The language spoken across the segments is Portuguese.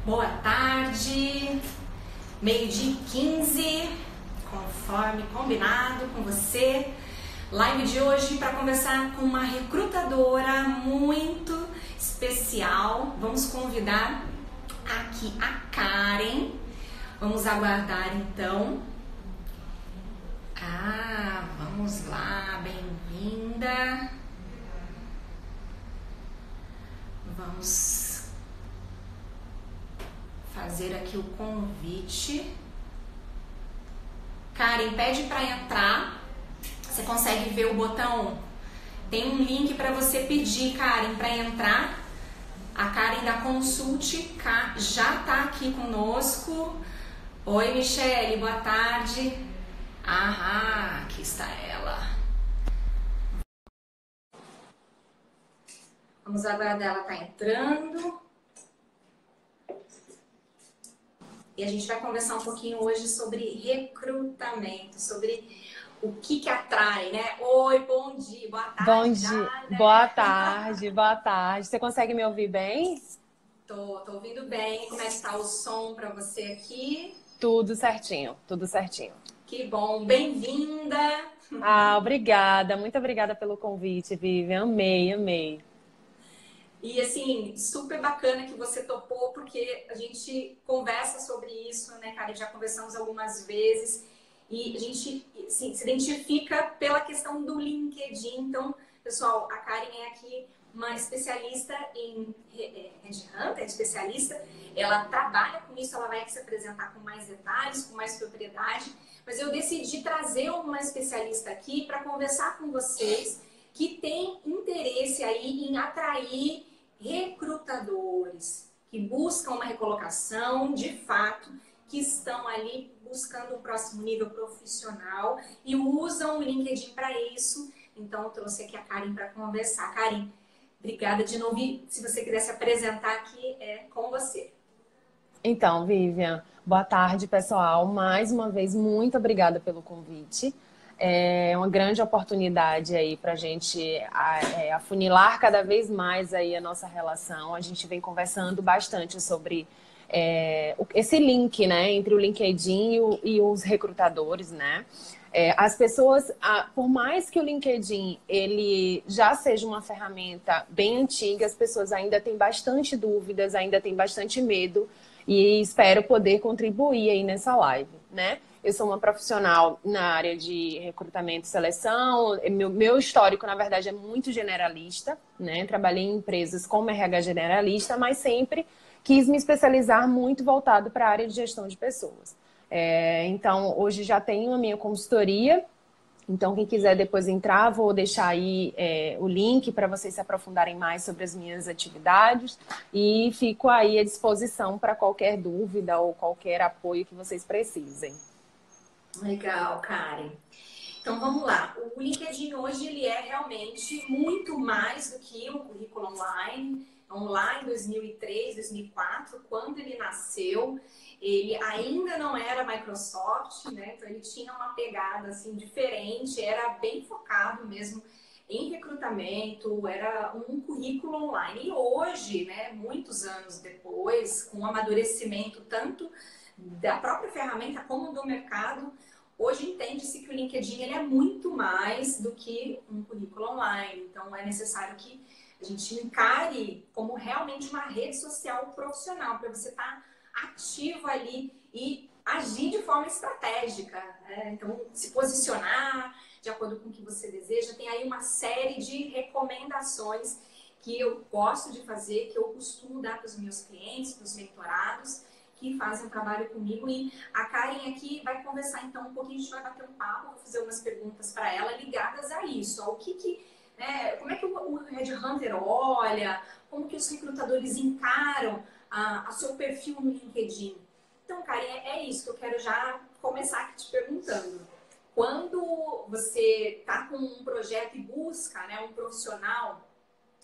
Boa tarde, meio-dia e 15, conforme combinado com você. Live de hoje para conversar com uma recrutadora muito especial. Vamos convidar aqui a Karen. Vamos aguardar então. Vamos lá, bem-vinda. Vamos fazer aqui o convite. Karen, pede para entrar. Você consegue ver o botão? Tem um link para você pedir, Karen, para entrar. A Karen da Consulte já está aqui conosco. Oi, Michele, boa tarde. Aqui está ela. Vamos aguardar, ela tá entrando. E a gente vai conversar um pouquinho hoje sobre recrutamento, sobre o que atrai, né? Oi, bom dia, boa tarde. Bom dia, já, né? boa tarde, boa tarde. Você consegue me ouvir bem? Tô ouvindo bem. Como é que tá o som para você aqui? Tudo certinho, tudo certinho. Que bom, bem-vinda. Obrigada, muito obrigada pelo convite, Vivian. Amei. E assim, super bacana que você topou, porque a gente conversa sobre isso, né, cara? Já conversamos algumas vezes e a gente assim, se identifica pela questão do LinkedIn. Então, pessoal, a Karen é aqui uma especialista em headhunter, especialista. Ela trabalha com isso, ela vai se apresentar com mais detalhes, com mais propriedade. Mas eu decidi trazer uma especialista aqui para conversar com vocês que tem interesse aí em atrair recrutadores que buscam uma recolocação de fato, que estão ali buscando o próximo nível profissional e usam o LinkedIn para isso. Então, eu trouxe aqui a Karen para conversar. Karen, obrigada de novo. E se você quiser se apresentar aqui, é com você. Então, Vivian, boa tarde, pessoal. Mais uma vez, muito obrigada pelo convite. É uma grande oportunidade aí para a gente afunilar cada vez mais aí a nossa relação. A gente vem conversando bastante sobre esse link, né, entre o LinkedIn e os recrutadores, né? As pessoas, por mais que o LinkedIn ele já seja uma ferramenta bem antiga, as pessoas ainda têm bastante dúvidas, ainda têm bastante medo e espero poder contribuir aí nessa live, né? Eu sou uma profissional na área de recrutamento e seleção. Meu histórico, na verdade, é muito generalista, né? Trabalhei em empresas como RH generalista, mas sempre quis me especializar muito voltado para a área de gestão de pessoas. Então, hoje já tenho a minha consultoria. Então, quem quiser depois entrar, vou deixar aí o link para vocês se aprofundarem mais sobre as minhas atividades. E fico aí à disposição para qualquer dúvida ou qualquer apoio que vocês precisem. Legal, Karen. Então vamos lá. O LinkedIn hoje ele é realmente muito mais do que um currículo online. Então, lá em 2003, 2004, quando ele nasceu, ele ainda não era Microsoft, né? Então ele tinha uma pegada assim diferente, era bem focado mesmo em recrutamento, era um currículo online. E hoje, né, muitos anos depois, com o amadurecimento tanto da própria ferramenta como do mercado, hoje entende-se que o LinkedIn ele é muito mais do que um currículo online. Então, é necessário que a gente encare como realmente uma rede social profissional, para você estar ativo ali e agir de forma estratégica, né? Então, se posicionar de acordo com o que você deseja. Tem aí uma série de recomendações que eu gosto de fazer, que eu costumo dar para os meus clientes, para os mentorados, que fazem um trabalho comigo. E a Karen aqui vai conversar então um pouquinho, a gente vai bater um papo, vou fazer umas perguntas para ela ligadas a isso, ao como é que o Headhunter olha, como que os recrutadores encaram a seu perfil no LinkedIn. Então, Karen, é isso que eu quero já começar aqui te perguntando. Quando você está com um projeto e busca, né, um profissional,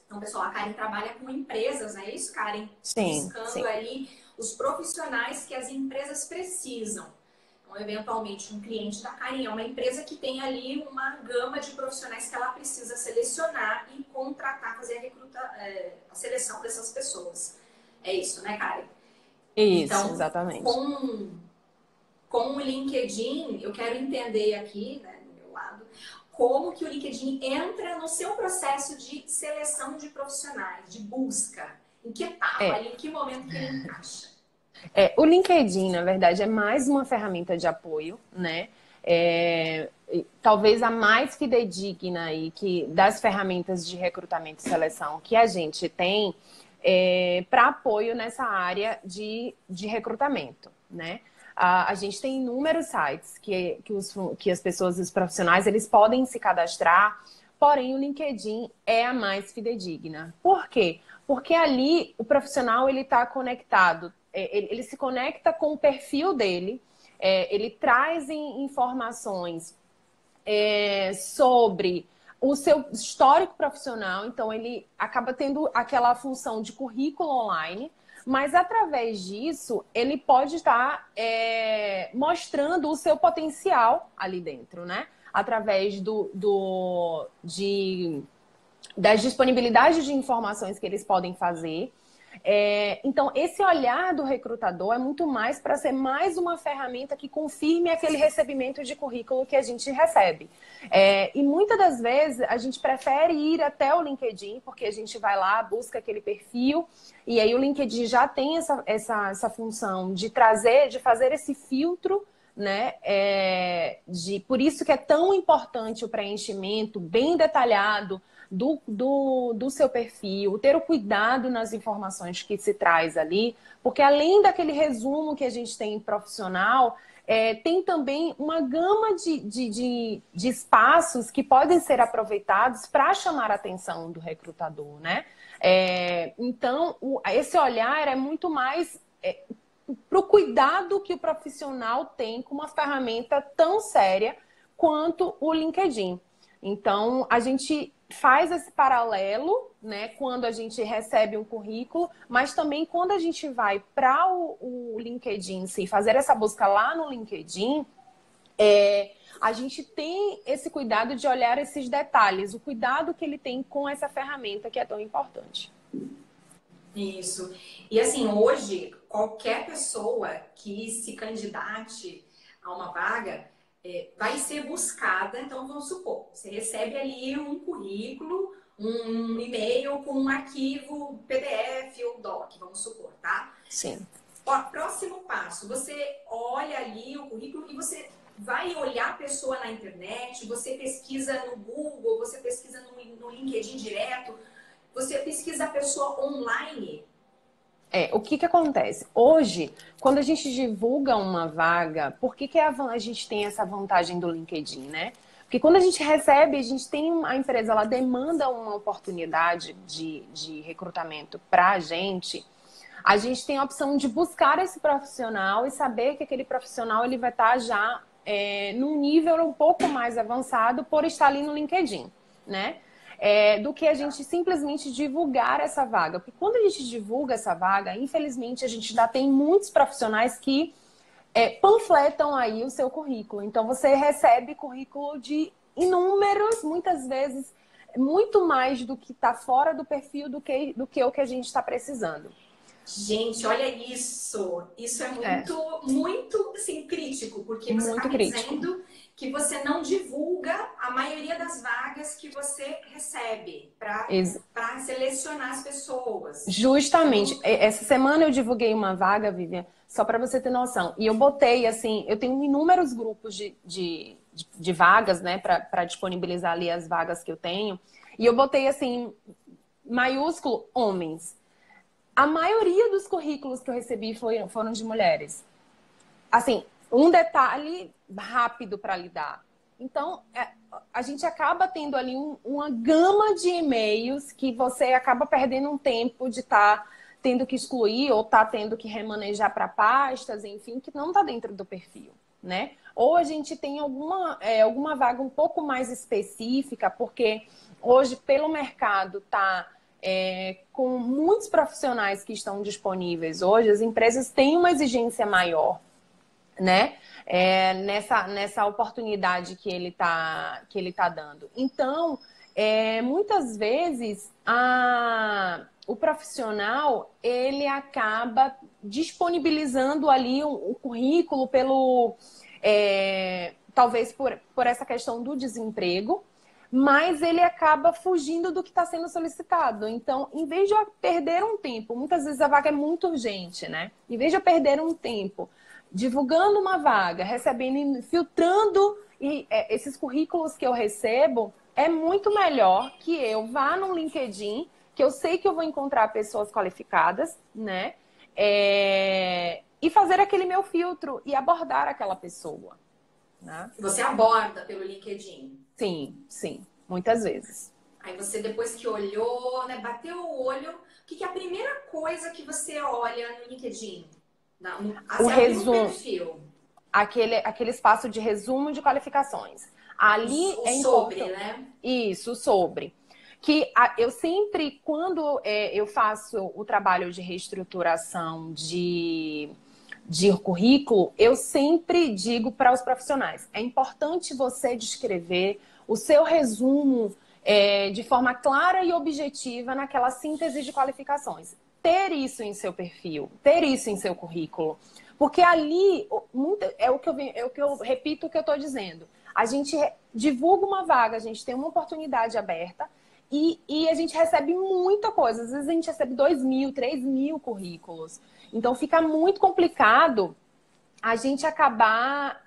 então, pessoal, a Karen trabalha com empresas, não é isso, Karen? Sim, Buscando sim. ali os profissionais que as empresas precisam. Então, eventualmente, um cliente da Karen é uma empresa que tem ali uma gama de profissionais que ela precisa selecionar e contratar, fazer a seleção dessas pessoas. É isso, né, Karen? Isso, Então, exatamente. com o LinkedIn, eu quero entender aqui, né, do meu lado, como que o LinkedIn entra no seu processo de seleção de profissionais, de busca. Em que etapa É, ali, em que momento que ele encaixa? o LinkedIn, na verdade, é mais uma ferramenta de apoio, né? Talvez a mais fidedigna aí das ferramentas de recrutamento e seleção que a gente tem para apoio nessa área de recrutamento, né? A gente tem inúmeros sites que as pessoas, os profissionais, eles podem se cadastrar, porém o LinkedIn é a mais fidedigna. Por quê? Porque ali o profissional ele está conectado, ele se conecta com o perfil dele, ele traz informações sobre o seu histórico profissional, então ele acaba tendo aquela função de currículo online, mas através disso ele pode estar mostrando o seu potencial ali dentro, né? Através das disponibilidades de informações que eles podem fazer. Então, esse olhar do recrutador é muito mais para ser mais uma ferramenta que confirme aquele recebimento de currículo que a gente recebe. E muitas das vezes a gente prefere ir até o LinkedIn, porque a gente vai lá, busca aquele perfil, e aí o LinkedIn já tem essa função de fazer esse filtro, né? Por isso que é tão importante o preenchimento bem detalhado do seu perfil, ter o cuidado nas informações que se traz ali, porque além daquele resumo que a gente tem profissional, tem também uma gama de espaços que podem ser aproveitados para chamar a atenção do recrutador, né? Então, esse olhar é muito mais para o cuidado que o profissional tem com uma ferramenta tão séria quanto o LinkedIn. Então, a gente faz esse paralelo, né, quando a gente recebe um currículo, mas também quando a gente vai para o LinkedIn, se fazer essa busca lá no LinkedIn, a gente tem esse cuidado de olhar esses detalhes, o cuidado que ele tem com essa ferramenta que é tão importante. Isso. E assim, hoje, qualquer pessoa que se candidate a uma vaga vai ser buscada. Então, vamos supor, você recebe ali um currículo, um e-mail com um arquivo PDF ou doc, vamos supor, tá? Sim. Ó, próximo passo, você olha ali o currículo e você vai olhar a pessoa na internet, você pesquisa no Google, você pesquisa no LinkedIn direto, você pesquisa a pessoa online. O que acontece? Hoje, quando a gente divulga uma vaga, por que a gente tem essa vantagem do LinkedIn, né? Porque quando a gente recebe, a empresa ela demanda uma oportunidade de recrutamento para a gente tem a opção de buscar esse profissional e saber que aquele profissional ele vai estar já num nível um pouco mais avançado por estar ali no LinkedIn, né? Do que a gente simplesmente divulgar essa vaga. Porque quando a gente divulga essa vaga, infelizmente, a gente ainda tem muitos profissionais que panfletam aí o seu currículo. Então, você recebe currículo de inúmeros, muitas vezes, muito mais do que está fora do perfil do que o que a gente está precisando. Gente, olha isso. Isso é muito assim, crítico, porque você está Muito me crítico. dizendo que você não divulga a maioria das vagas que você recebe para selecionar as pessoas. Justamente. Essa semana eu divulguei uma vaga, Vivian, só para você ter noção. E eu botei, assim, eu tenho inúmeros grupos de vagas, né, para disponibilizar ali as vagas que eu tenho. E eu botei, assim, maiúsculo, homens. A maioria dos currículos que eu recebi foram de mulheres. Assim, um detalhe rápido para lidar. Então, a gente acaba tendo ali uma gama de e-mails que você acaba perdendo um tempo de estar tendo que excluir ou tá tendo que remanejar para pastas, enfim, que não está dentro do perfil, né? Ou a gente tem alguma vaga um pouco mais específica, porque hoje, pelo mercado, com muitos profissionais que estão disponíveis hoje, as empresas têm uma exigência maior, né? Nessa oportunidade que ele tá dando. Então, muitas vezes o profissional ele acaba disponibilizando ali o currículo talvez por essa questão do desemprego, mas ele acaba fugindo do que está sendo solicitado. Então, em vez de eu perder um tempo, muitas vezes a vaga é muito urgente, né? Em vez de eu perder um tempo divulgando uma vaga, recebendo, filtrando esses currículos que eu recebo, é muito melhor que eu vá no LinkedIn, que eu sei que eu vou encontrar pessoas qualificadas, né? E fazer aquele meu filtro e abordar aquela pessoa, né? Você aborda pelo LinkedIn? Sim, sim, muitas vezes. Aí você, depois que olhou, né, bateu o olho, o que é a primeira coisa que você olha no LinkedIn? O resumo, perfil. aquele espaço de resumo de qualificações. Ali O é sobre, importante. né? Isso, sobre. Que eu sempre, quando eu faço o trabalho de reestruturação de currículo, eu sempre digo para os profissionais, é importante você descrever o seu resumo de forma clara e objetiva naquela síntese de qualificações. Ter isso em seu perfil, ter isso em seu currículo. Porque ali, é o que eu repito o que eu estou dizendo. A gente divulga uma vaga, a gente tem uma oportunidade aberta e a gente recebe muita coisa. Às vezes a gente recebe 2.000, 3.000 currículos. Então fica muito complicado a gente acabar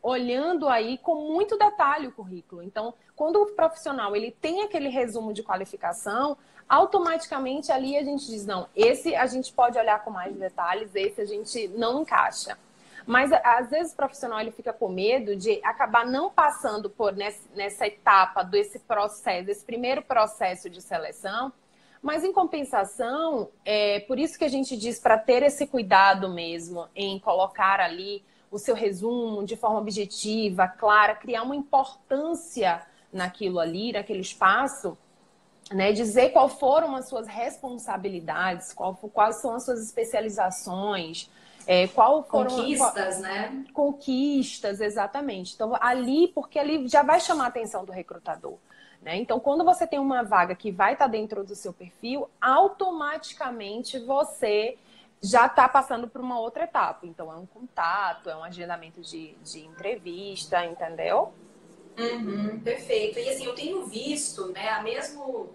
olhando aí com muito detalhe o currículo. Então, quando o profissional ele tem aquele resumo de qualificação, automaticamente ali a gente diz, não, esse a gente pode olhar com mais detalhes, esse a gente não encaixa. Mas, às vezes, o profissional ele fica com medo de acabar não passando por nessa etapa desse processo, desse primeiro processo de seleção. Mas, em compensação, por isso que a gente diz para ter esse cuidado mesmo em colocar ali o seu resumo de forma objetiva, clara, criar uma importância naquilo ali, naquele espaço, né? Dizer qual foram as suas responsabilidades, quais são as suas especializações, Conquistas, né? Conquistas, exatamente. Então, porque ali já vai chamar a atenção do recrutador. Né? Então, quando você tem uma vaga que vai estar dentro do seu perfil, automaticamente você já está passando por uma outra etapa. Então, é um contato, é um agendamento de entrevista, entendeu? Uhum, perfeito. E assim, eu tenho visto, né, mesmo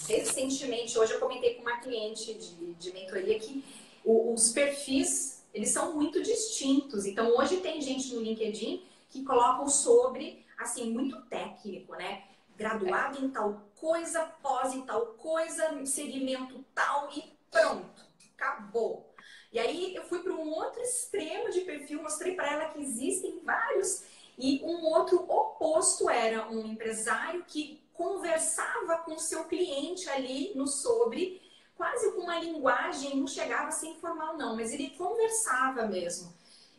recentemente, hoje eu comentei com uma cliente de mentoria que os perfis, eles são muito distintos. Então, hoje tem gente no LinkedIn que colocam sobre, assim, muito técnico, né? Graduado em tal coisa, pós em tal coisa, segmento tal e pronto, acabou. E aí eu fui para um outro extremo de perfil, mostrei para ela que existem vários. E um outro oposto era um empresário que conversava com o seu cliente ali no sobre, quase com uma linguagem, não chegava a ser informal não, mas ele conversava mesmo.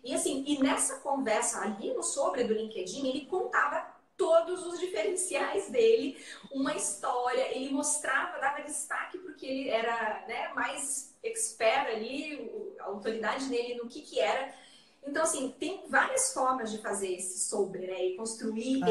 E assim, e nessa conversa ali no sobre do LinkedIn, ele contava todos os diferenciais dele, uma história, ele mostrava, dava destaque porque ele era, né, mais expert ali, a autoridade nele no que era. Então, assim, tem várias formas de fazer esse sobre, né? E construir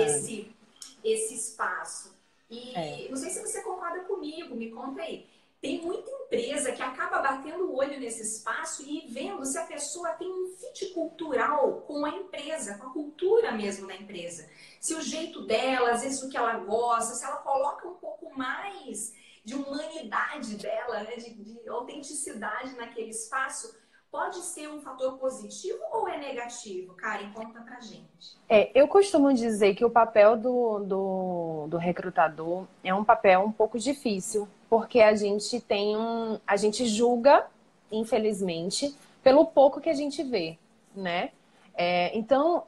esse espaço. E não sei se você concorda comigo, me conta aí. Tem muita empresa que acaba batendo o olho nesse espaço e vendo se a pessoa tem um fit cultural com a empresa, com a cultura mesmo da empresa. Se o jeito dela, às vezes o que ela gosta, se ela coloca um pouco mais de humanidade dela, né? de autenticidade naquele espaço, pode ser um fator positivo ou é negativo? Karen, conta pra gente. Eu costumo dizer que o papel do recrutador é um papel um pouco difícil, porque a gente julga, infelizmente, pelo pouco que a gente vê, né? Então,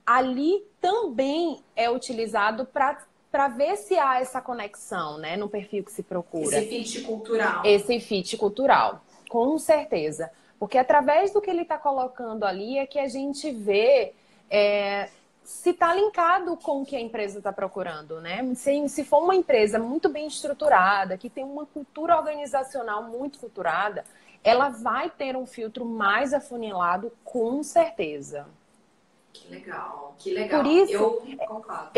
ali também é utilizado para ver se há essa conexão, né, no perfil que se procura. Esse fit cultural. Esse fit cultural, com certeza. Porque através do que ele está colocando ali é que a gente vê se está linkado com o que a empresa está procurando, né? Se for uma empresa muito bem estruturada, que tem uma cultura organizacional muito estruturada, ela vai ter um filtro mais afunilado, com certeza. Que legal, que legal. Por isso, eu concordo.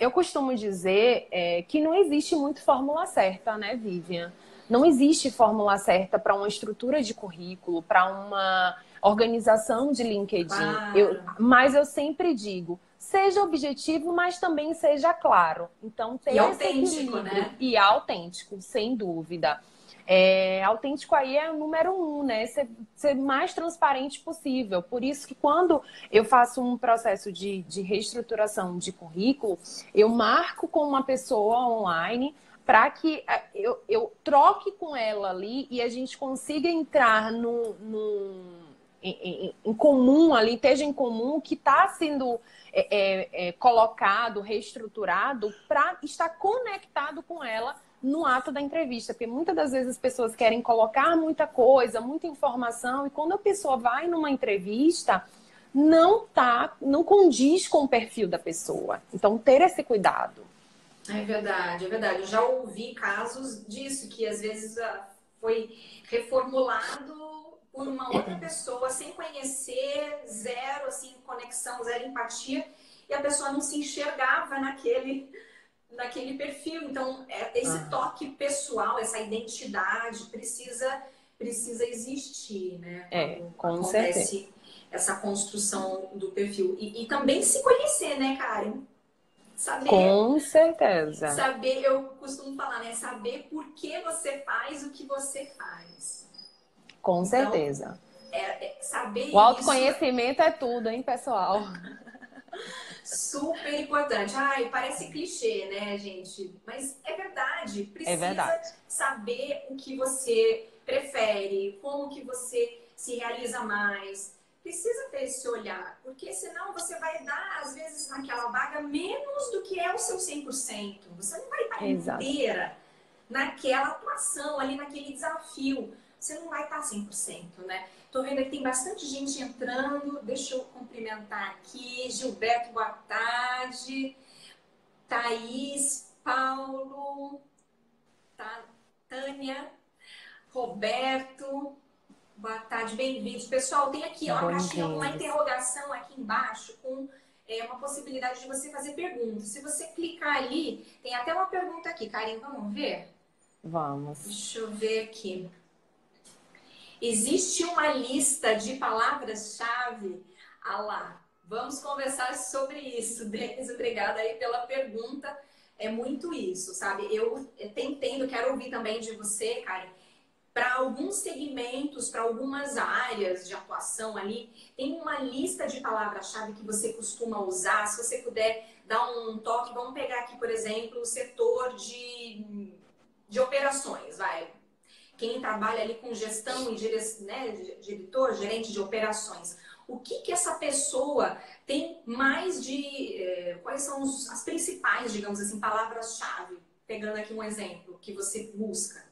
Eu costumo dizer que não existe muito fórmula certa, né, Vivian? Não existe fórmula certa para uma estrutura de currículo, para uma organização de LinkedIn. Claro. Mas eu sempre digo, seja objetivo, mas também seja claro. Então, ter E esse autêntico, equilíbrio né? e autêntico, sem dúvida. Autêntico aí é o número um, né? Ser mais transparente possível. Por isso que quando eu faço um processo de reestruturação de currículo, eu marco com uma pessoa online para que eu troque com ela ali e a gente consiga entrar em comum ali, esteja em comum o que está sendo colocado, reestruturado para estar conectado com ela no ato da entrevista, porque muitas das vezes as pessoas querem colocar muita coisa, muita informação, e quando a pessoa vai numa entrevista, não condiz com o perfil da pessoa. Então, ter esse cuidado. É verdade, é verdade. Eu já ouvi casos disso, que às vezes foi reformulado por uma outra pessoa, sem conhecer, zero assim, conexão, zero empatia, e a pessoa não se enxergava naquele perfil. Então, esse toque pessoal, essa identidade precisa existir, né? Quando Com certeza. acontece essa construção do perfil. E também se conhecer, né, Karen? Com certeza. Saber, eu costumo falar, né? Saber por que você faz o que você faz. Com Então, certeza. saber O isso autoconhecimento é tudo, hein, pessoal? super importante. Ai, parece clichê, né, gente? Mas é verdade. É Precisa verdade. saber o que você prefere, como que você se realiza mais. Precisa ter esse olhar, porque senão você vai dar, às vezes, naquela vaga menos do que é o seu 100%. Você não vai estar Exato. inteira naquela atuação, ali naquele desafio. Você não vai estar 100%, né? Tô vendo que tem bastante gente entrando. Deixa eu cumprimentar aqui. Gilberto, boa tarde. Thaís, Paulo, Tânia, Roberto, boa tarde, bem-vindos. Pessoal, tem aqui ó, uma caixinha com uma interrogação aqui embaixo com uma possibilidade de você fazer perguntas. Se você clicar ali, tem até uma pergunta aqui, Karen, vamos ver? Vamos. Deixa eu ver aqui. Existe uma lista de palavras-chave? Ah lá, vamos conversar sobre isso. Denis, obrigada aí pela pergunta. É muito isso, sabe? Eu entendo, quero ouvir também de você, Karen. Para alguns segmentos, para algumas áreas de atuação ali, tem uma lista de palavras-chave que você costuma usar. Se você puder dar um toque, vamos pegar aqui, por exemplo, o setor de operações, vai. Quem trabalha ali com gestão e né, diretor, gerente de operações. O que essa pessoa tem mais quais são as principais, digamos assim, palavras-chave? Pegando aqui um exemplo que você busca.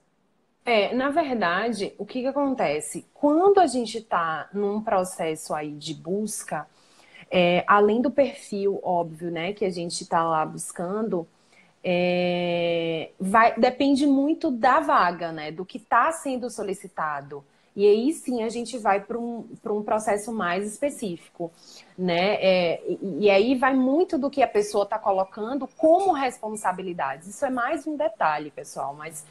Na verdade, o que acontece? Quando a gente está num processo aí de busca, além do perfil óbvio, né, que a gente está lá buscando, depende muito da vaga, né? Do que está sendo solicitado. E aí sim a gente vai para um processo mais específico, né? E aí vai muito do que a pessoa está colocando como responsabilidades. Isso é mais um detalhe, pessoal, mas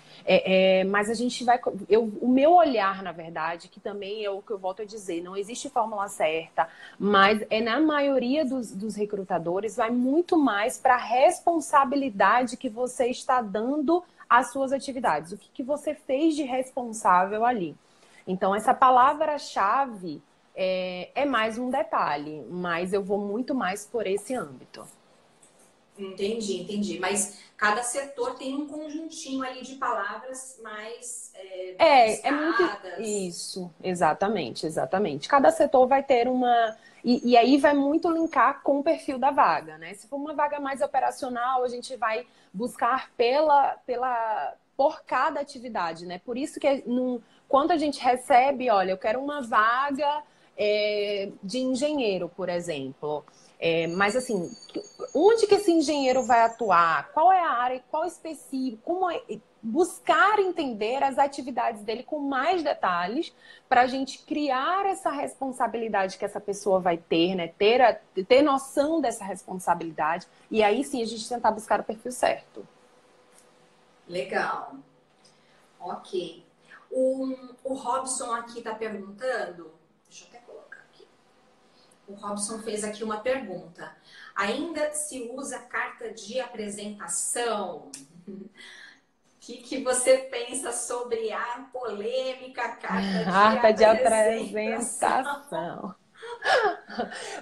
a gente vai. O meu olhar, na verdade, que também é o que eu volto a dizer, não existe fórmula certa, mas na maioria dos recrutadores vai muito mais para a responsabilidade que você está dando às suas atividades. O que você fez de responsável ali. Então, essa palavra-chave é mais um detalhe, mas eu vou muito mais por esse âmbito. Entendi. Mas cada setor tem um conjuntinho ali de palavras mais é muito isso, exatamente. Cada setor vai ter uma... E aí vai muito linkar com o perfil da vaga, né? Se for uma vaga mais operacional, a gente vai buscar por cada atividade, né? Por isso que quando a gente recebe, olha, eu quero uma vaga de engenheiro, por exemplo. Mas assim, onde que esse engenheiro vai atuar? Qual é a área? Qual específico? buscar entender as atividades dele com mais detalhes, para a gente criar essa responsabilidade que essa pessoa vai ter, né? Ter noção dessa responsabilidade, e aí sim a gente tentar buscar o perfil certo. Legal. Ok. O Robson aqui está perguntando, deixa eu até colocar aqui. O Robson fez aqui uma pergunta. Ainda se usa carta de apresentação? O que você pensa sobre a polêmica Carta de apresentação?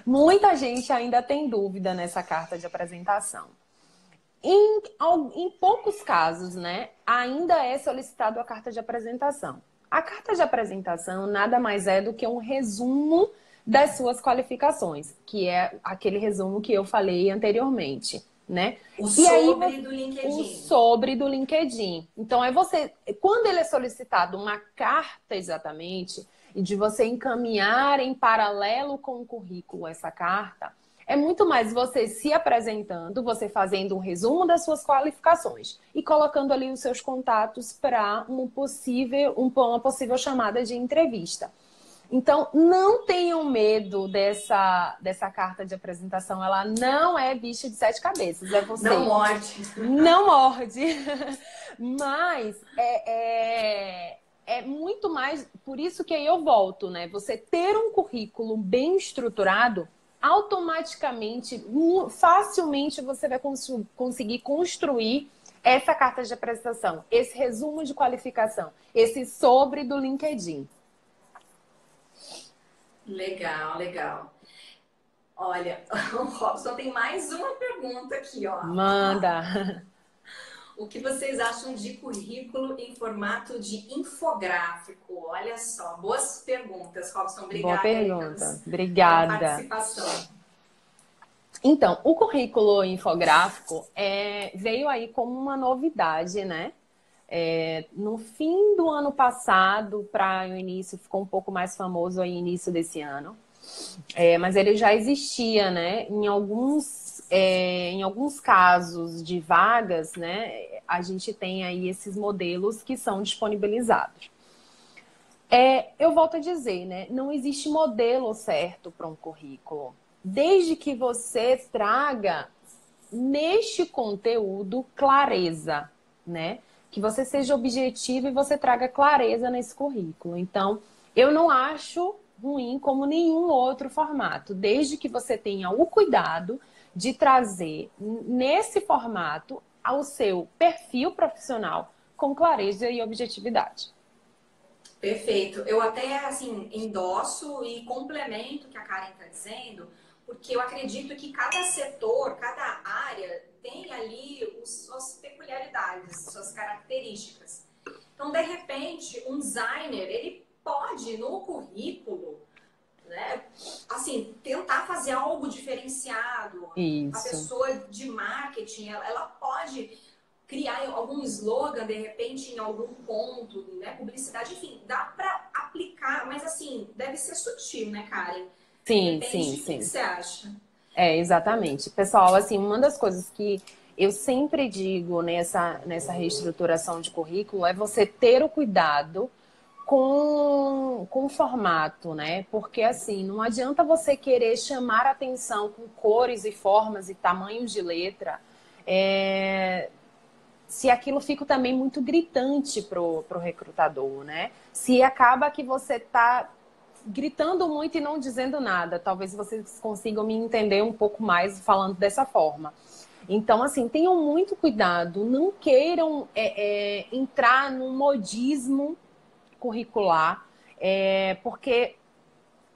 Muita gente ainda tem dúvida nessa carta de apresentação. Em poucos casos, né, ainda é solicitado a carta de apresentação. A carta de apresentação nada mais é do que um resumo das suas qualificações, que é aquele resumo que eu falei anteriormente, né? O sobre do LinkedIn. O sobre do LinkedIn. Então, quando ele é solicitado uma carta exatamente, e de você encaminhar em paralelo com o currículo essa carta, é muito mais você se apresentando, você fazendo um resumo das suas qualificações e colocando ali os seus contatos para uma possível chamada de entrevista. Então, não tenham medo dessa carta de apresentação. Ela não é bicho de 7 cabeças. É você. Não morde. Não morde. Mas é muito mais... Por isso que aí eu volto, né? Você ter um currículo bem estruturado, automaticamente, facilmente você vai conseguir construir essa carta de apresentação, esse resumo de qualificação, esse sobre do LinkedIn. Legal, legal. Olha, o Robson tem mais uma pergunta aqui, ó. Manda! O que vocês acham de currículo em formato de infográfico? Olha só, boas perguntas, Robson. Obrigada. Boa pergunta. Obrigada. Pela participação. Então, o currículo infográfico veio aí como uma novidade, né? No fim do ano passado, para o início, ficou um pouco mais famoso aí no início desse ano. Mas ele já existia, né? Em alguns casos de vagas, né? A gente tem aí esses modelos que são disponibilizados. Eu volto a dizer, né? Não existe modelo certo para um currículo. Desde que você traga neste conteúdo clareza, né? Que você seja objetivo e você traga clareza nesse currículo. Então, eu não acho ruim como nenhum outro formato, desde que você tenha o cuidado de trazer nesse formato ao seu perfil profissional com clareza e objetividade. Perfeito. Eu até, assim, endosso e complemento o que a Karen está dizendo, porque eu acredito que cada setor, cada área tem ali suas peculiaridades, suas características. Então, de repente, um designer, ele pode, no currículo, né, assim, tentar fazer algo diferenciado. Isso. A pessoa de marketing, ela pode criar algum slogan, de repente, em algum ponto, né, publicidade, enfim, dá para aplicar, mas assim, deve ser sutil, né, Karen? Sim, Depende sim, de sim. O que você acha? Exatamente. Pessoal, assim, uma das coisas que eu sempre digo nessa reestruturação de currículo é você ter o cuidado com o formato, né? Porque, assim, não adianta você querer chamar atenção com cores e formas e tamanhos de letra, se aquilo fica também muito gritante pro recrutador, né? Se acaba que você está gritando muito e não dizendo nada. Talvez vocês consigam me entender um pouco mais falando dessa forma. Então, assim, tenham muito cuidado. Não queiram entrar num modismo curricular, porque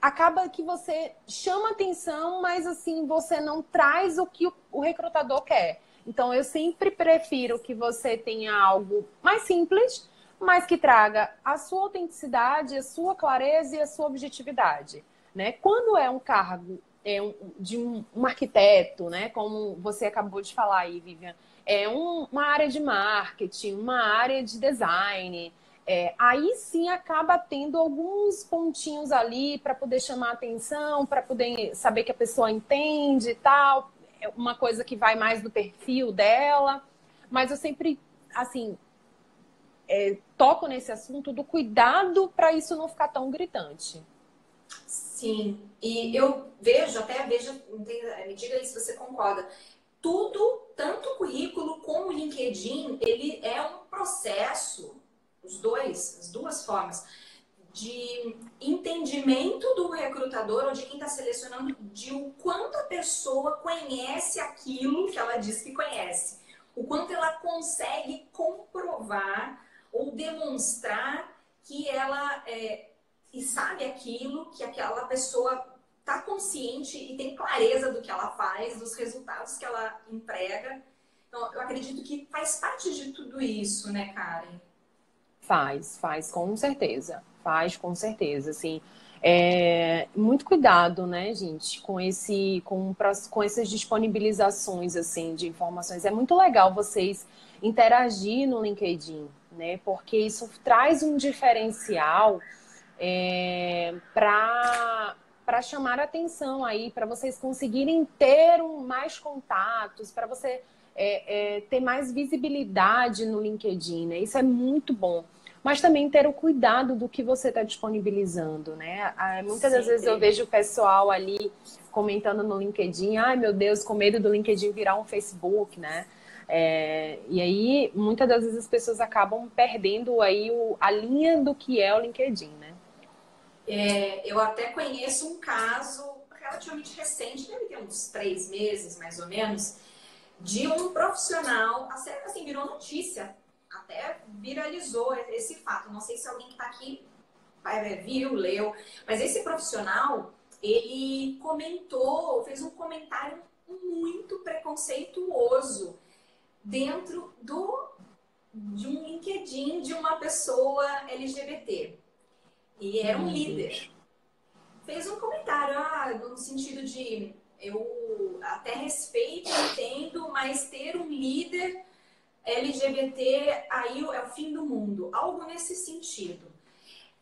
acaba que você chama atenção, mas, assim, você não traz o que o recrutador quer. Então, eu sempre prefiro que você tenha algo mais simples, mas que traga a sua autenticidade, a sua clareza e a sua objetividade, né? Quando é um cargo de um arquiteto, né? Como você acabou de falar aí, Vivian, uma área de marketing, uma área de design, aí sim acaba tendo alguns pontinhos ali para poder chamar atenção, para poder saber que a pessoa entende e tal, uma coisa que vai mais do perfil dela, mas eu sempre, assim, toco nesse assunto do cuidado para isso não ficar tão gritante. Sim, e eu vejo, me diga aí se você concorda, tudo, tanto o currículo como o LinkedIn, ele é um processo, as duas formas, de entendimento do recrutador ou de quem está selecionando, de o quanto a pessoa conhece aquilo que ela diz que conhece, o quanto ela consegue comprovar ou demonstrar que ela e sabe aquilo, que aquela pessoa está consciente e tem clareza do que ela faz, dos resultados que ela emprega. Então, eu acredito que faz parte de tudo isso, né, Karen? Faz, com certeza. Faz, com certeza, assim. Muito cuidado, né, gente, com essas disponibilizações, assim, de informações. É muito legal vocês interagir no LinkedIn, né, porque isso traz um diferencial para chamar a atenção aí, para vocês conseguirem ter mais contatos, para você ter mais visibilidade no LinkedIn, né? Isso é muito bom. Mas também ter o cuidado do que você está disponibilizando, né? Muitas das vezes eu vejo o pessoal ali comentando no LinkedIn, ai meu Deus, com medo do LinkedIn virar um Facebook, né? E aí, muitas das vezes as pessoas acabam perdendo aí a linha do que é o LinkedIn, né? Eu até conheço um caso relativamente recente, deve ter uns 3 meses, mais ou menos, de um profissional, assim, virou notícia, até viralizou esse fato. Não sei se alguém que está aqui viu, leu, mas esse profissional, ele fez um comentário muito preconceituoso dentro de um LinkedIn de uma pessoa LGBT. E era um líder. Fez um comentário, no sentido de eu até respeito, entendo, mas ter um líder LGBT aí é o fim do mundo. Algo nesse sentido.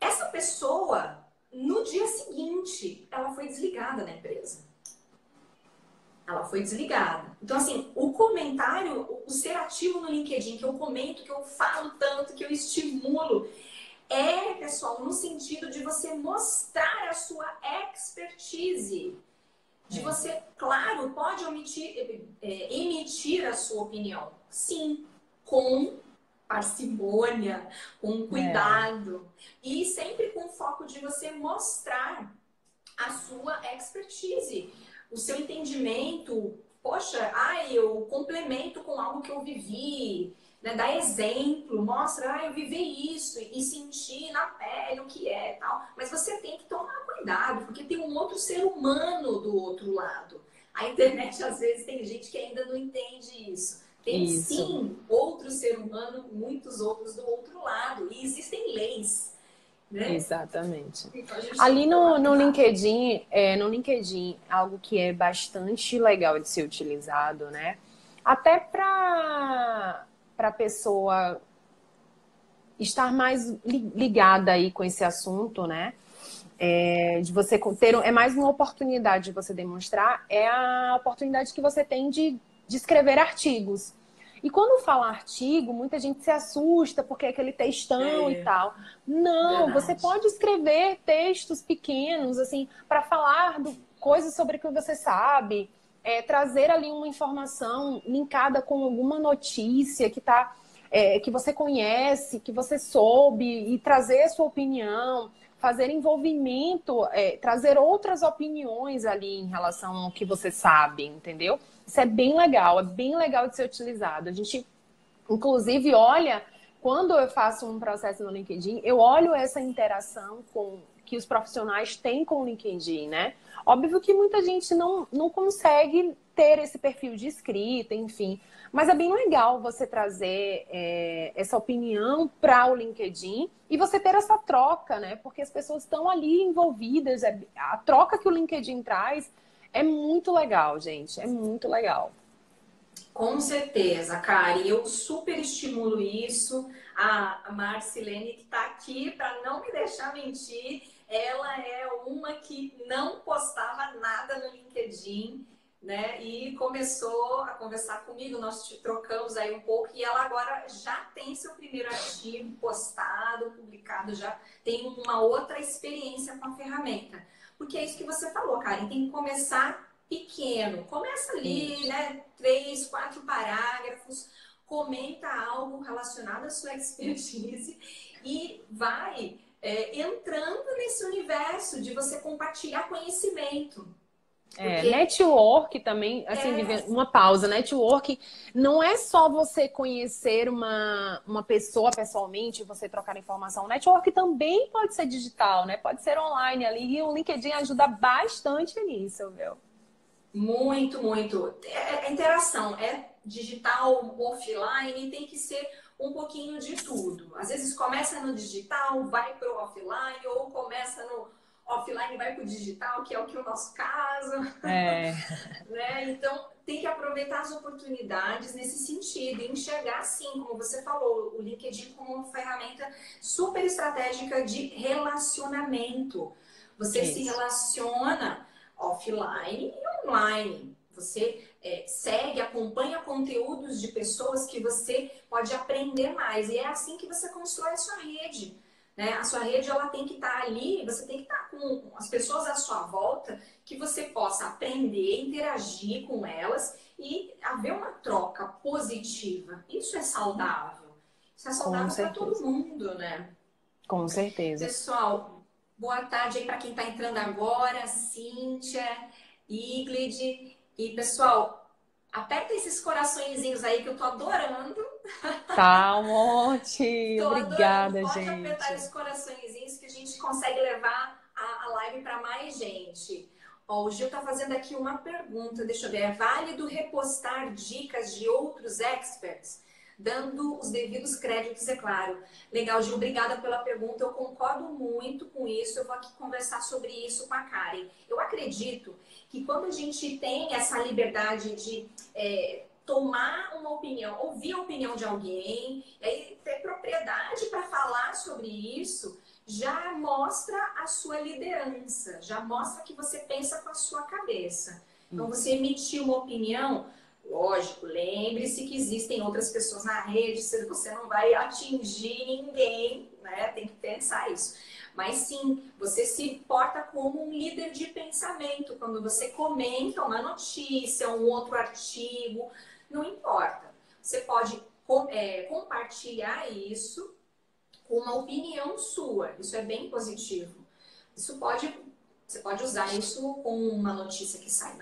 Essa pessoa, no dia seguinte, ela foi desligada da empresa. Ela foi desligada. Então, assim, o comentário, o ser ativo no LinkedIn, que eu comento, que eu falo tanto, que eu estimulo, pessoal, no sentido de você mostrar a sua expertise. De você, claro, pode emitir a sua opinião. Sim, com parcimônia, com cuidado. E sempre com foco de você mostrar a sua expertise. O seu entendimento. Poxa, eu complemento com algo que eu vivi. Né, dá exemplo, mostra, eu vivi isso e senti na pele o que é tal. Mas você tem que tomar cuidado, porque tem um outro ser humano do outro lado. A internet, às vezes, tem gente que ainda não entende isso. Tem sim outro ser humano, muitos outros do outro lado. E existem leis. Né? Exatamente. Então, ali no LinkedIn, algo que é bastante legal de ser utilizado, né? Até para a pessoa estar mais ligada aí com esse assunto, né? De você ter, é mais uma oportunidade de você demonstrar, é a oportunidade que você tem de escrever artigos. E quando fala artigo, muita gente se assusta porque é aquele textão e tal. Não, verdade. Você pode escrever textos pequenos, assim, para falar coisas sobre o que você sabe, trazer ali uma informação linkada com alguma notícia que você conhece, que você soube, e trazer a sua opinião, fazer envolvimento, trazer outras opiniões ali em relação ao que você sabe, entendeu? Isso é bem legal de ser utilizado. A gente, inclusive, olha, quando eu faço um processo no LinkedIn, eu olho essa interação que os profissionais têm com o LinkedIn, né? Óbvio que muita gente não consegue ter esse perfil de escrita, enfim. Mas é bem legal você trazer essa opinião para o LinkedIn e você ter essa troca, né? Porque as pessoas estão ali envolvidas. A troca que o LinkedIn traz é muito legal, gente. É muito legal. Com certeza, Kari. Eu super estimulo isso. A Marcilene, que está aqui para não me deixar mentir, ela é uma que não postava nada no LinkedIn. né? E começou a conversar comigo, nós trocamos aí um pouco e ela agora já tem seu primeiro artigo postado, publicado, já tem uma outra experiência com a ferramenta. Porque é isso que você falou, Karen, tem que começar pequeno. Começa ali, né? 3, 4 parágrafos, comenta algo relacionado à sua expertise e vai entrando nesse universo de você compartilhar conhecimento. Porque... network também, assim, uma pausa, network não é só você conhecer uma pessoa pessoalmente, você trocar informação. Network também pode ser digital, né? Pode ser online ali, e o LinkedIn ajuda bastante nisso, viu? Muito, muito. Interação é digital, offline, tem que ser um pouquinho de tudo. Às vezes começa no digital, vai para o offline, ou começa no offline e vai para o digital, que é o nosso caso. Né? Então, tem que aproveitar as oportunidades nesse sentido e enxergar, assim, como você falou, o LinkedIn como uma ferramenta super estratégica de relacionamento. Você se relaciona offline e online. Você segue, acompanha conteúdos de pessoas que você pode aprender mais. E é assim que você constrói a sua rede. Né? A sua rede ela tem que estar ali, você tem que estar com as pessoas à sua volta, que você possa aprender, interagir com elas e haver uma troca positiva. Isso é saudável. Isso é saudável para todo mundo, né? Com certeza. Pessoal, boa tarde aí para quem está entrando agora, Cíntia, Igled. E, pessoal, aperta esses coraçõezinhos aí que eu tô adorando. Tá um monte. Obrigada, Pode gente. Pode apertar esses coraçõezinhos que a gente consegue levar a live para mais gente. Ó, o Gil tá fazendo aqui uma pergunta, deixa eu ver. É válido repostar dicas de outros experts? Dando os devidos créditos, é claro. Legal, Gil, obrigada pela pergunta. Eu concordo muito com isso. Eu vou aqui conversar sobre isso com a Karen. Eu acredito que quando a gente tem essa liberdade de tomar uma opinião, ouvir a opinião de alguém, e aí ter propriedade para falar sobre isso, já mostra a sua liderança, já mostra que você pensa com a sua cabeça. Então, você emitir uma opinião... Lógico, lembre-se que existem outras pessoas na rede, você não vai atingir ninguém, né? Tem que pensar isso. Mas sim, você se porta como um líder de pensamento. Quando você comenta uma notícia, um outro artigo, não importa. Você pode compartilhar isso com uma opinião sua. Isso é bem positivo. Você pode usar isso com uma notícia que sai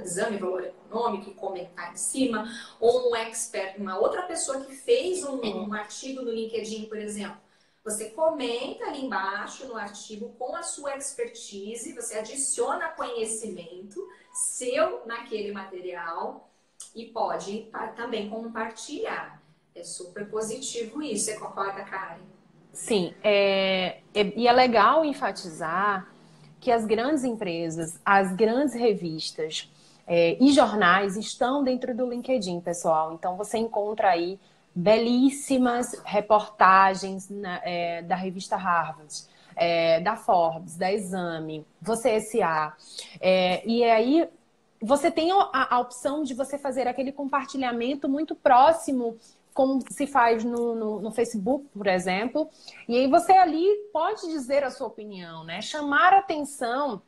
exame de valor econômico e comentar em cima, ou um expert, uma outra pessoa que fez um artigo no LinkedIn, por exemplo. Você comenta ali embaixo no artigo com a sua expertise, você adiciona conhecimento seu naquele material e pode também compartilhar. É super positivo isso. Você concorda, Karen? Sim. E é legal enfatizar que as grandes empresas, as grandes revistas e jornais estão dentro do LinkedIn, pessoal. Então, você encontra aí belíssimas reportagens da revista Harvard, da Forbes, da Exame, Você S.A. E aí, você tem a opção de você fazer aquele compartilhamento muito próximo, como se faz no Facebook, por exemplo. E aí você ali pode dizer a sua opinião, né? Chamar a atenção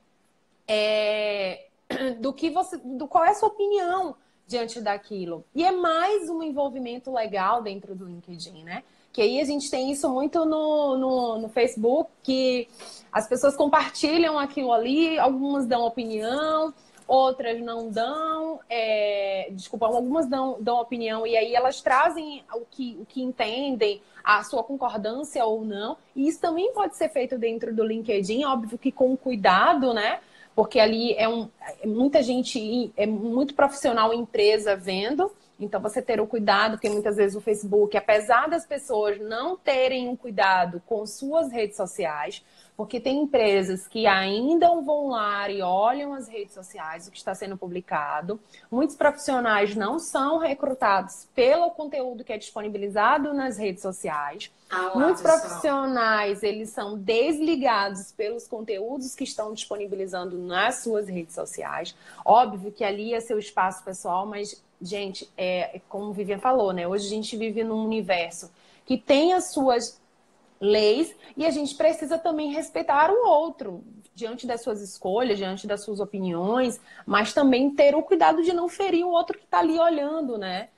do qual é a sua opinião diante daquilo. E é mais um envolvimento legal dentro do LinkedIn, né? Que aí a gente tem isso muito no Facebook, que as pessoas compartilham aquilo ali, algumas dão opinião, outras não dão, algumas dão opinião, e aí elas trazem o que entendem, a sua concordância ou não, e isso também pode ser feito dentro do LinkedIn, óbvio que com cuidado, né? Porque ali muita gente, é muito profissional empresa vendo, Então, você ter o cuidado, porque muitas vezes o Facebook, apesar das pessoas não terem um cuidado com suas redes sociais, porque tem empresas que ainda vão lá e olham as redes sociais, o que está sendo publicado. Muitos profissionais não são recrutados pelo conteúdo que é disponibilizado nas redes sociais. Olá, Muitos pessoal. profissionais, eles são desligados pelos conteúdos que estão disponibilizando nas suas redes sociais. Óbvio que ali é seu espaço pessoal, mas, gente, como o Vivian falou, né? Hoje a gente vive num universo que tem as suas leis e a gente precisa também respeitar o outro diante das suas escolhas, diante das suas opiniões, mas também ter o cuidado de não ferir o outro que está ali olhando, né?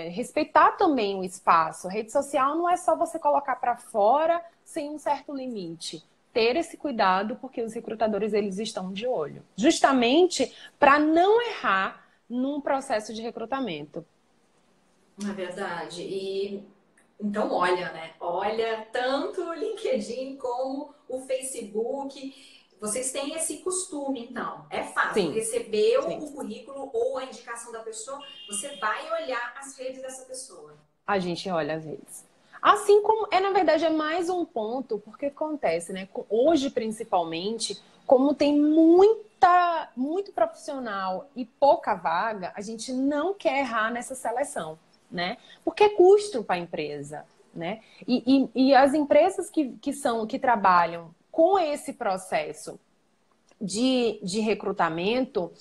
Respeitar também o espaço. A rede social não é só você colocar para fora sem um certo limite. Ter esse cuidado porque os recrutadores eles estão de olho, justamente para não errar num processo de recrutamento. É verdade. E então olha, né? Olha tanto o LinkedIn como o Facebook. Vocês têm esse costume, então. É fácil. Sim, Recebeu sim. o currículo ou a indicação da pessoa, você vai olhar as redes dessa pessoa. A gente olha às vezes. Assim como, na verdade, é mais um ponto, porque acontece, né? Hoje, principalmente, como tem muito profissional e pouca vaga, a gente não quer errar nessa seleção, né? Porque é custo para a empresa, né? E as empresas que trabalham com esse processo de recrutamento,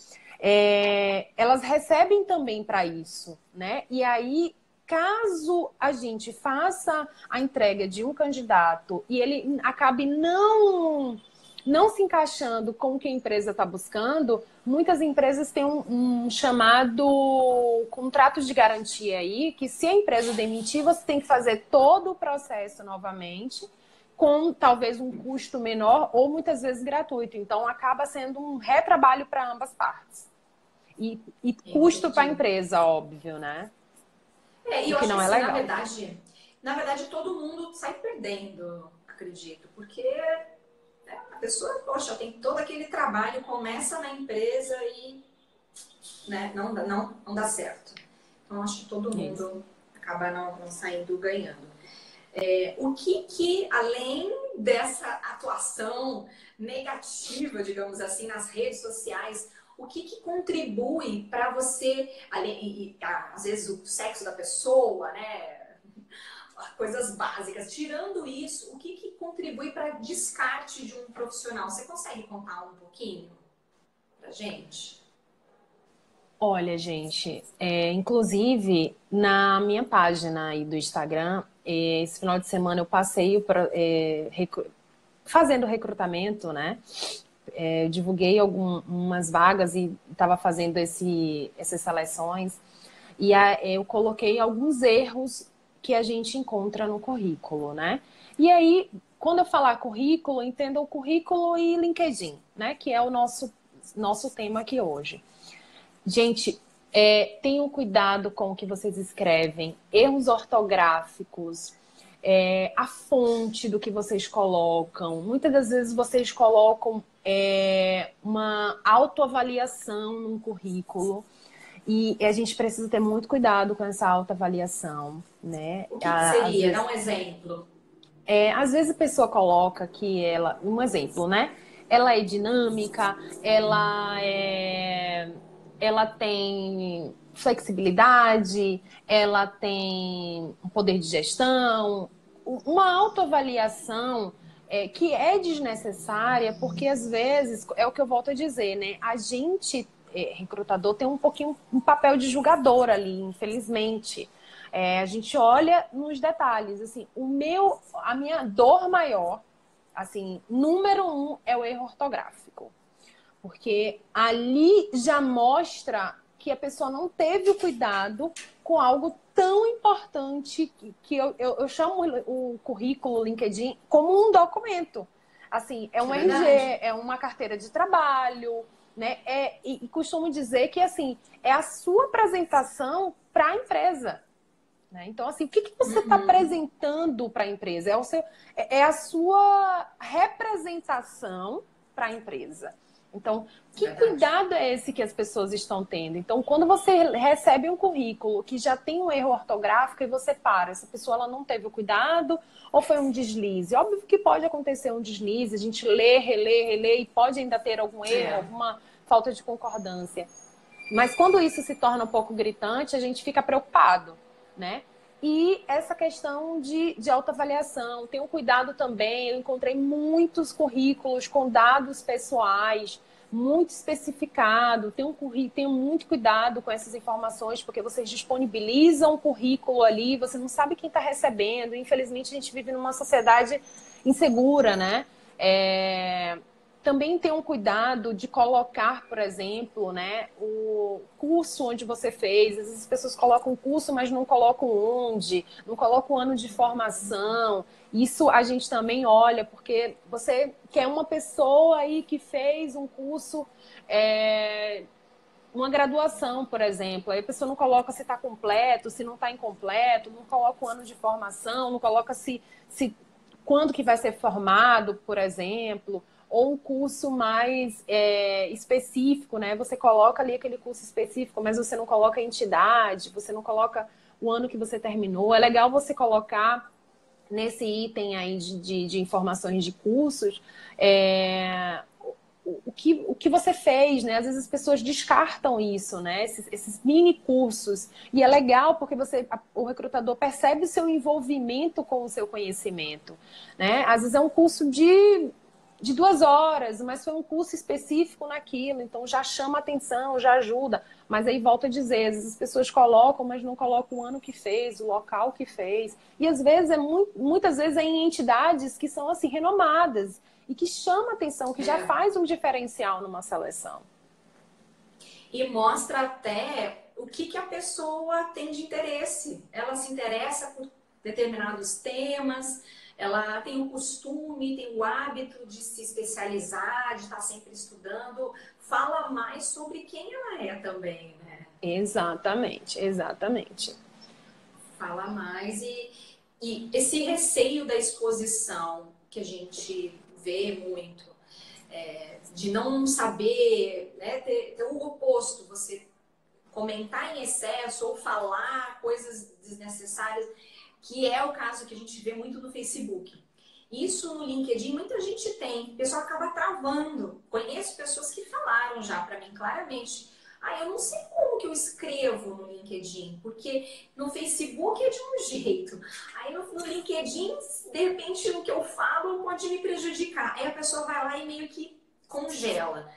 elas recebem também para isso, né? E aí, caso a gente faça a entrega de um candidato e ele acabe não se encaixando com o que a empresa está buscando, muitas empresas têm um chamado contrato de garantia aí, que se a empresa demitir, você tem que fazer todo o processo novamente, com talvez um custo menor ou muitas vezes gratuito. Então, acaba sendo um retrabalho para ambas partes. E custo para a empresa, óbvio, né? E eu o que acho não que é assim, legal. na verdade, todo mundo sai perdendo, acredito. Porque a pessoa, poxa, tem todo aquele trabalho, começa na empresa e né, não dá certo. Então, acho que todo mundo acaba não saindo ganhando. O que, além dessa atuação negativa, digamos assim, nas redes sociais, o que contribui para você, às vezes o sexo da pessoa, né? Coisas básicas. Tirando isso, o que contribui para descarte de um profissional? Você consegue contar um pouquinho pra gente? Olha, gente, inclusive na minha página aí do Instagram, esse final de semana eu passei fazendo recrutamento, né? Divulguei algumas vagas e estava fazendo essas seleções. E eu coloquei alguns erros que a gente encontra no currículo, né? E aí, quando eu falar currículo, entenda o currículo e LinkedIn, né? Que é o nosso tema aqui hoje. Gente, tenham cuidado com o que vocês escrevem, erros ortográficos, a fonte do que vocês colocam. Muitas das vezes vocês colocam uma autoavaliação num currículo e a gente precisa ter muito cuidado com essa autoavaliação, né? O que seria? Dá um exemplo. Às vezes a pessoa coloca que um exemplo, né? Ela é dinâmica, ela tem flexibilidade, ela tem um poder de gestão, uma autoavaliação que é desnecessária, porque às vezes, é o que eu volto a dizer, né? A gente, recrutador, tem um papel de julgador ali, infelizmente. A gente olha nos detalhes, assim, a minha dor maior, assim, número 1 é o erro ortográfico. Porque ali já mostra que a pessoa não teve o cuidado com algo tão importante que eu chamo o currículo, o LinkedIn, como um documento. Assim, é um RG, é uma carteira de trabalho, né? E costumo dizer que, assim, é a sua apresentação para a empresa. Né? Então, assim, o que você está apresentando para a empresa? É a sua representação para a empresa. Então, que cuidado é esse que as pessoas estão tendo? Então, quando você recebe um currículo que já tem um erro ortográfico e você para, essa pessoa ela não teve o cuidado ou foi um deslize? Óbvio que pode acontecer um deslize, a gente lê, relê e pode ainda ter algum erro, alguma falta de concordância. Mas quando isso se torna um pouco gritante, a gente fica preocupado, né? E essa questão de autoavaliação, tenho cuidado também, eu encontrei muitos currículos com dados pessoais, muito especificado, tenho muito cuidado com essas informações, porque vocês disponibilizam o currículo ali, você não sabe quem está recebendo, infelizmente a gente vive numa sociedade insegura, né? Também tem um cuidado de colocar, por exemplo, né, o curso onde você fez. Às vezes as pessoas colocam o curso, mas não colocam onde, não colocam o ano de formação. Isso a gente também olha, porque você quer uma pessoa aí que fez um curso, uma graduação, por exemplo. Aí a pessoa não coloca se está completo, se não está incompleto, não coloca o ano de formação, não coloca se quando que vai ser formado, por exemplo, ou um curso mais específico, né? Você coloca ali aquele curso específico, mas você não coloca a entidade, você não coloca o ano que você terminou. É legal você colocar nesse item aí de informações de cursos, o que você fez, né? Às vezes as pessoas descartam isso, né? Esses mini cursos. E é legal porque o recrutador percebe o seu envolvimento com o seu conhecimento, né? Às vezes é um curso de 2 horas, mas foi um curso específico naquilo, então já chama atenção, já ajuda. Mas aí volta a dizer, às vezes as pessoas colocam, mas não colocam o ano que fez, o local que fez. E às vezes muitas vezes é em entidades que são assim renomadas e que chama atenção, que já faz um diferencial numa seleção. E mostra até o que a pessoa tem de interesse. Ela se interessa por determinados temas, ela tem o costume, tem o hábito de se especializar, de estar sempre estudando. Fala mais sobre quem ela é também, né? Exatamente, exatamente. Fala mais. E esse receio da exposição que a gente vê muito, de não saber, né, ter o oposto, você comentar em excesso ou falar coisas desnecessárias, que é o caso que a gente vê muito no Facebook. Isso no LinkedIn muita gente tem, o pessoal acaba travando. Conheço pessoas que falaram já para mim claramente: eu não sei como que eu escrevo no LinkedIn, porque no Facebook é de um jeito. Aí no LinkedIn, de repente, o que eu falo pode me prejudicar. Aí a pessoa vai lá e meio que congela.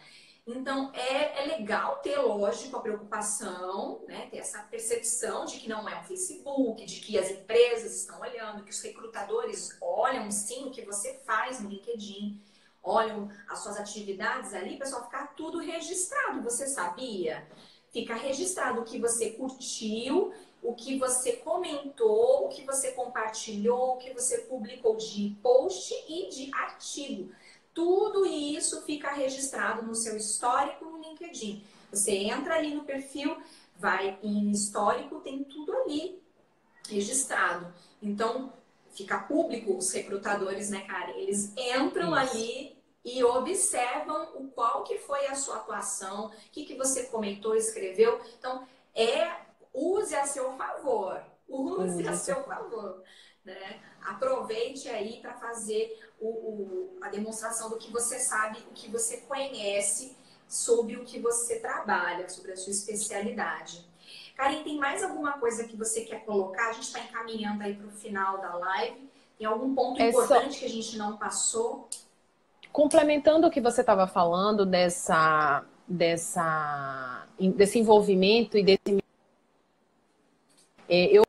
Então, é legal ter, lógico, a preocupação, né? Ter essa percepção de que não é um Facebook, de que as empresas estão olhando, que os recrutadores olham sim o que você faz no LinkedIn, olham as suas atividades ali, pessoal, ficar tudo registrado. Você sabia? Fica registrado o que você curtiu, o que você comentou, o que você compartilhou, o que você publicou de post e de artigo. Tudo isso fica registrado no seu histórico no LinkedIn. Você entra ali no perfil, vai em histórico, tem tudo ali registrado. Então, fica público, os recrutadores, né, Karen? Eles entram ali e observam o qual que foi a sua atuação, o que você comentou, escreveu. Então, use a seu favor. Use a seu favor. Né? Aproveite aí para fazer a demonstração do que você sabe, o que você conhece sobre o que você trabalha, sobre a sua especialidade. Karen, tem mais alguma coisa que você quer colocar? A gente está encaminhando aí para o final da live. Tem algum ponto importante que a gente não passou? Complementando o que você estava falando desse envolvimento e desse... eu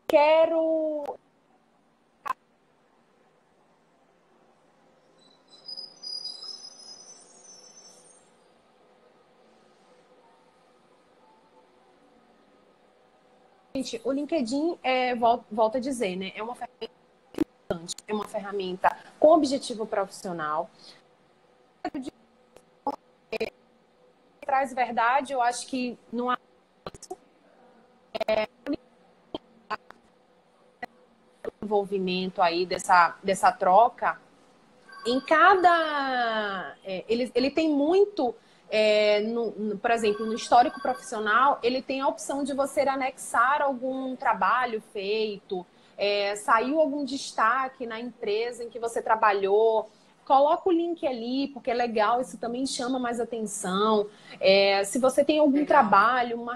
quero... Gente, o LinkedIn, volta a dizer, né? É uma ferramenta importante, é uma ferramenta com objetivo profissional. Traz verdade, eu acho que não há envolvimento aí dessa troca em cada... ele tem muito... por exemplo, no histórico profissional, ele tem a opção de você anexar algum trabalho feito, saiu algum destaque na empresa em que você trabalhou, coloca o link ali, porque é legal, isso também chama mais atenção. Se você tem algum Legal. trabalho, um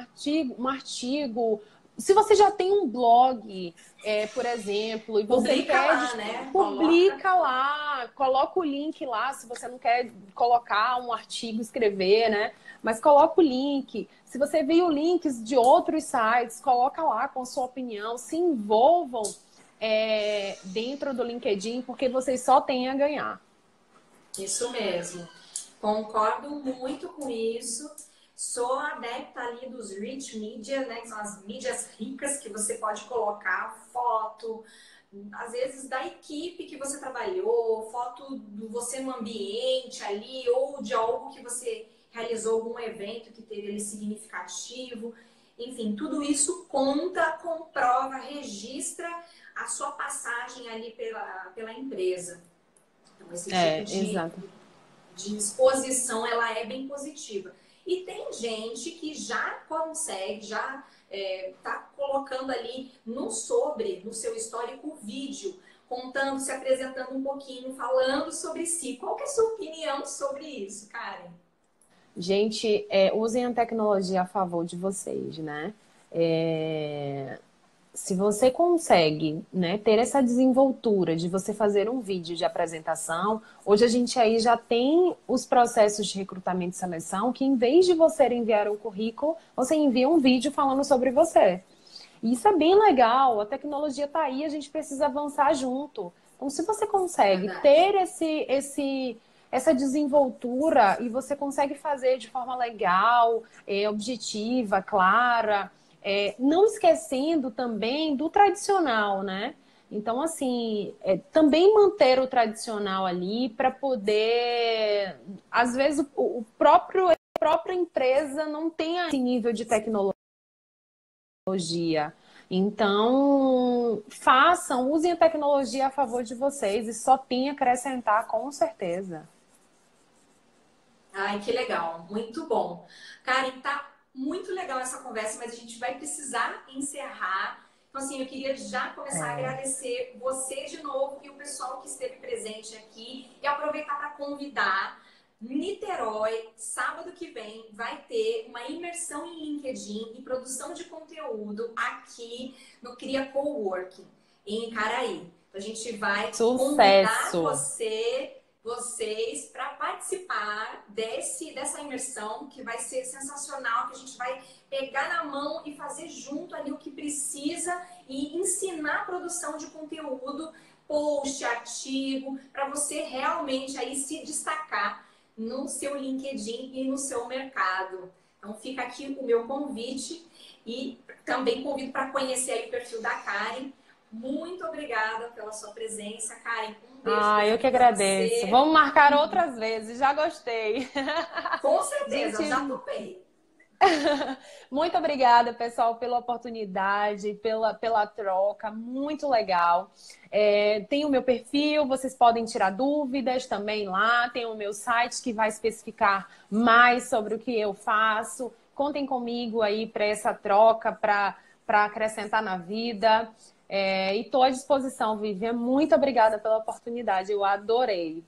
artigo, se você já tem um blog, por exemplo, e você Publica quer... lá, né? Publica lá, coloca o link lá, se você não quer colocar um artigo, escrever, né? Mas coloca o link. Se você viu links de outros sites, coloca lá com a sua opinião, se envolvam dentro do LinkedIn, porque vocês só têm a ganhar. Isso mesmo. Concordo muito com isso. Sou adepta ali dos rich media, né? Que são as mídias ricas que você pode colocar foto, às vezes da equipe que você trabalhou, foto do você no ambiente ali, ou de algo que você realizou, algum evento que teve ali significativo. Enfim, tudo isso conta, comprova, registra a sua passagem ali pela empresa. Então, esse tipo Exato. de exposição, ela é bem positiva. E tem gente que já consegue, já tá colocando ali no seu histórico vídeo, contando, se apresentando um pouquinho, falando sobre si. Qual que é a sua opinião sobre isso, Karen? Gente, usem a tecnologia a favor de vocês, né? Se você consegue, né, ter essa desenvoltura de você fazer um vídeo de apresentação, hoje a gente aí já tem os processos de recrutamento e seleção que, em vez de você enviar um currículo, você envia um vídeo falando sobre você. E isso é bem legal, a tecnologia está aí, a gente precisa avançar junto. Então, se você consegue Verdade. ter essa desenvoltura e você consegue fazer de forma legal, objetiva, clara, não esquecendo também do tradicional, né? Então, assim, também manter o tradicional ali para poder... Às vezes, a própria empresa não tem esse nível de tecnologia. Então, usem a tecnologia a favor de vocês e só tem a acrescentar, com certeza. Ai, que legal, muito bom. Karen, tá muito legal essa conversa, mas a gente vai precisar encerrar. Então, assim, eu queria já começar a agradecer você de novo e o pessoal que esteve presente aqui e aproveitar para convidar. Niterói, sábado que vem, vai ter uma imersão em LinkedIn e produção de conteúdo aqui no Cria Coworking, em Icaraí. Então, a gente vai convidar Sucesso! vocês para participar dessa imersão, que vai ser sensacional, que a gente vai pegar na mão e fazer junto ali o que precisa e ensinar a produção de conteúdo, post, artigo, para você realmente aí se destacar no seu LinkedIn e no seu mercado. Então fica aqui o meu convite e também convido para conhecer aí o perfil da Karen. Muito obrigada pela sua presença, Karen. Um beijo Eu que para agradeço. você. Vamos marcar outras vezes, já gostei. Com certeza, Gente, já topei. muito obrigada, pessoal, pela oportunidade, pela troca, muito legal. Tem o meu perfil, vocês podem tirar dúvidas também lá. Tem o meu site que vai especificar mais sobre o que eu faço. Contem comigo aí para essa troca, para acrescentar na vida. E estou à disposição, Vivian. Muito obrigada pela oportunidade, eu adorei.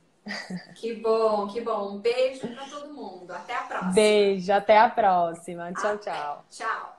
Que bom, que bom. Um beijo para todo mundo. Até a próxima. Beijo, até a próxima. Tchau, Até. tchau. Tchau.